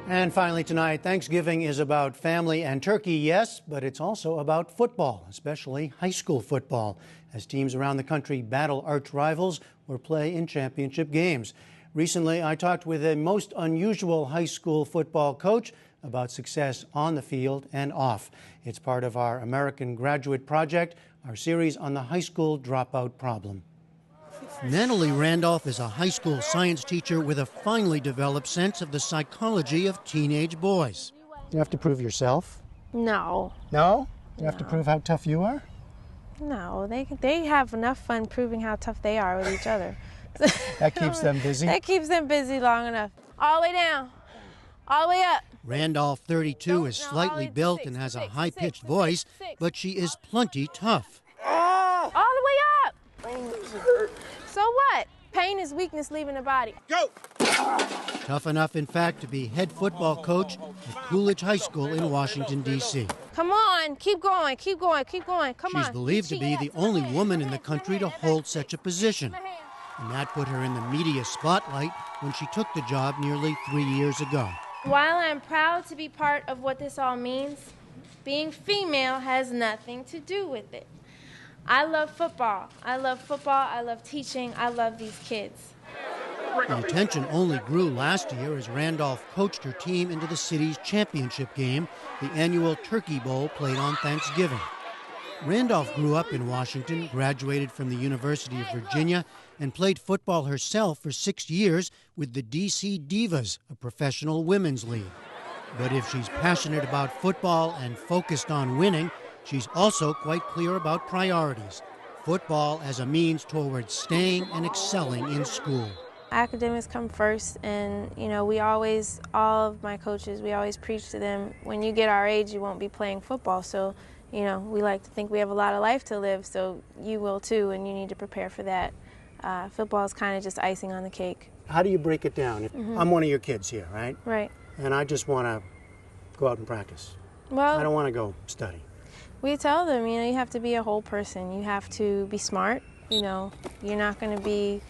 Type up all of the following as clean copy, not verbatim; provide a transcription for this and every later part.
And finally tonight, Thanksgiving is about family and turkey, yes, but it's also about football, especially high school football, as teams around the country battle arch rivals or play in championship games. Recently, I talked with a most unusual high school football coach about success on the field and off. It's part of our American Graduate Project, our series on the high school dropout problem. Natalie Randolph is a high school science teacher with a finely developed sense of the psychology of teenage boys. You have to prove yourself? No. No? You have to prove how tough you are? No, they have enough fun proving how tough they are with each other. That keeps them busy? That keeps them busy long enough. All the way down, all the way up. Randolph, 32, is slightly built and has a high-pitched voice, but she is plenty tough. All the way up. So what? Pain is weakness leaving the body. Go! Tough enough, in fact, to be head football coach at Coolidge High School in Washington, D.C. Come on, keep going, keep going, keep going, come on. She's believed to be the only woman in the country to hold such a position. And that put her in the media spotlight when she took the job nearly 3 years ago. While I'm proud to be part of what this all means, being female has nothing to do with it. I love football. I love teaching. I love these kids. The attention only grew last year as Randolph coached her team into the city's championship game, the annual Turkey Bowl played on Thanksgiving. Randolph grew up in Washington, graduated from the University of Virginia, and played football herself for 6 years with the D.C. Divas, a professional women's league. But if she's passionate about football and focused on winning, she's also quite clear about priorities. Football as a means towards staying and excelling in school. Academics come first, and all of my coaches, we always preach to them, when you get our age, you won't be playing football. So, we like to think we have a lot of life to live, so you will too, and you need to prepare for that. Football is kind of just icing on the cake. How do you break it down? I'm one of your kids here, right? Right. And I just want to go out and practice. Well, I don't want to go study. We tell them, you have to be a whole person. You have to be smart. You're not going to be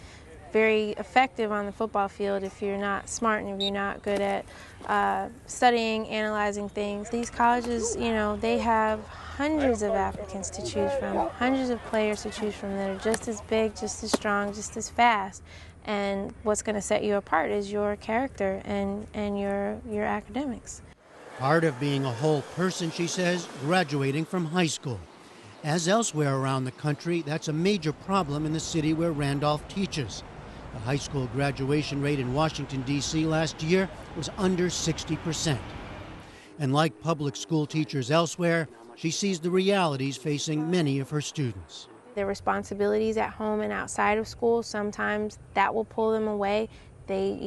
very effective on the football field if you're not smart and if you're not good at studying, analyzing things. These colleges, they have hundreds of applicants to choose from, hundreds of players to choose from that are just as big, just as strong, just as fast. And what's going to set you apart is your character and your academics. Part of being a whole person, she says, graduating from high school. As elsewhere around the country, that's a major problem in the city where Randolph teaches. The high school graduation rate in Washington, D.C. last year was under 60%. And like public school teachers elsewhere, she sees the realities facing many of her students. Their responsibilities at home and outside of school, sometimes that will pull them away. They,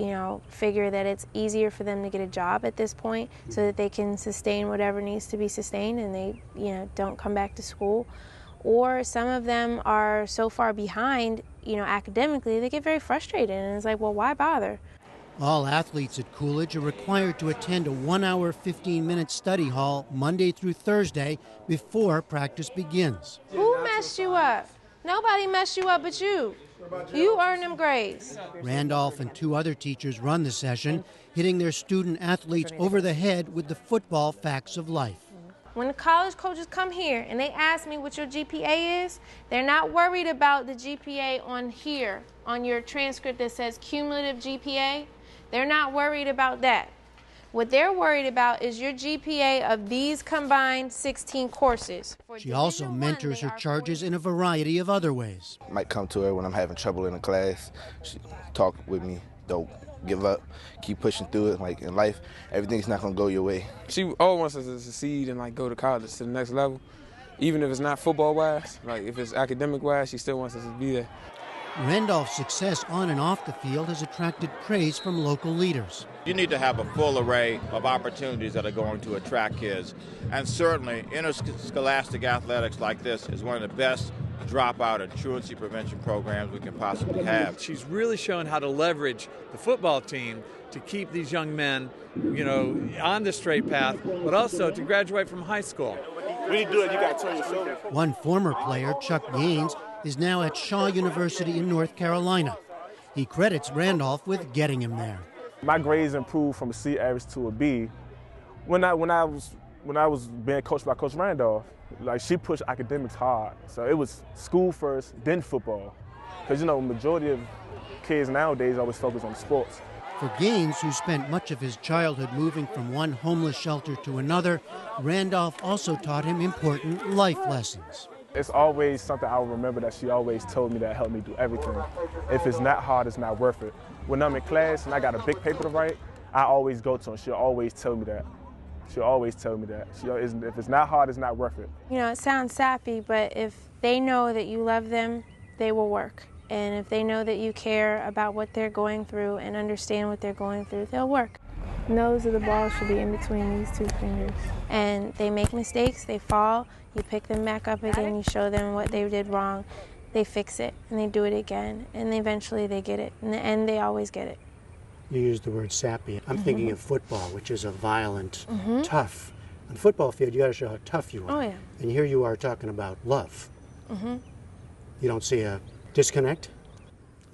figure that it's easier for them to get a job at this point so that they can sustain whatever needs to be sustained and they, don't come back to school. Or some of them are so far behind, academically, they get very frustrated and it's like, well, why bother? All athletes at Coolidge are required to attend a 1-hour, 15-minute study hall Monday through Thursday before practice begins. Who messed you up? Nobody messed you up but you. You earn them grades. Randolph and 2 other teachers run the session, hitting their student athletes over the head with the football facts of life. When the college coaches come here and they ask me what your GPA is, they're not worried about the GPA on here, on your transcript that says cumulative GPA. They're not worried about that. What they're worried about is your GPA of these combined 16 courses. She also mentors her charges in a variety of other ways. I might come to her when I'm having trouble in a class. She talk with me, don't give up, keep pushing through it. Like in life, everything's not gonna go your way. She always wants us to succeed and go to college to the next level. Even if it's not football-wise, if it's academic-wise, she still wants us to be there. Randolph's success on and off the field has attracted praise from local leaders. You need to have a full array of opportunities that are going to attract kids. And certainly, interscholastic athletics like this is one of the best dropout and truancy prevention programs we can possibly have. She's really shown how to leverage the football team to keep these young men, on the straight path, but also to graduate from high school. When you do it, you got to turn your shoulder. One former player, Chuck Gaines, is now at Shaw University in North Carolina. He credits Randolph with getting him there. My grades improved from a C average to a B. When I was being coached by Coach Randolph, like she pushed academics hard. So it was school first, then football. Because majority of kids nowadays always focus on sports. For Gaines, who spent much of his childhood moving from one homeless shelter to another, Randolph also taught him important life lessons. It's always something I'll remember that she always told me that helped me do everything. If it's not hard, it's not worth it. When I'm in class and I got a big paper to write, I always go to her. She'll always tell me that. She'll always tell me that. If it's not hard, it's not worth it. It sounds sappy, but if they know that you love them, they will work. And if they know that you care about what they're going through and understand what they're going through, they'll work. Nose of the ball should be in between these two fingers. And they make mistakes, they fall, you pick them back up again, you show them what they did wrong, they fix it, and they do it again, and eventually they get it. In the end, they always get it. You used the word sappy. I'm thinking of football, which is a violent, tough. On the football field, you got to show how tough you are. Oh, yeah. And here you are talking about love. You don't see a disconnect?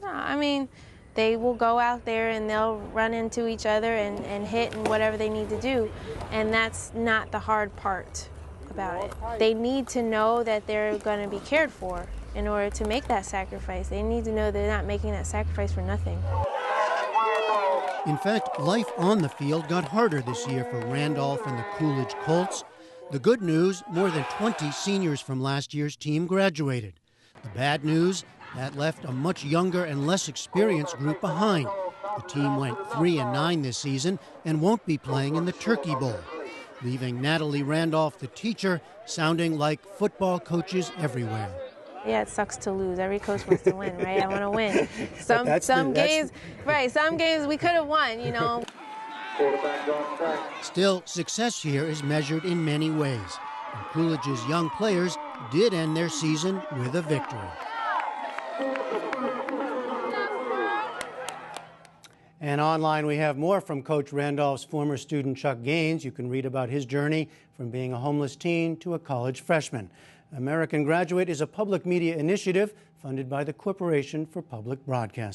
No, I mean, they will go out there and they'll run into each other and hit and whatever they need to do. And that's not the hard part about it. They need to know that they're going to be cared for in order to make that sacrifice. They need to know they're not making that sacrifice for nothing. In fact, life on the field got harder this year for Randolph and the Coolidge Colts. The good news, more than 20 seniors from last year's team graduated. The bad news, that left a much younger and less experienced group behind. The team went 3-9 this season and won't be playing in the Turkey Bowl, leaving Natalie Randolph, the teacher, sounding like football coaches everywhere. Yeah, it sucks to lose. Every coach wants to win, right? I want to win. Some games we could have won, Still, success here is measured in many ways. And Coolidge's young players did end their season with a victory. And online we have more from Coach Randolph's former student Chuck Gaines. You can read about his journey from being a homeless teen to a college freshman. American Graduate is a public media initiative funded by the Corporation for Public Broadcasting.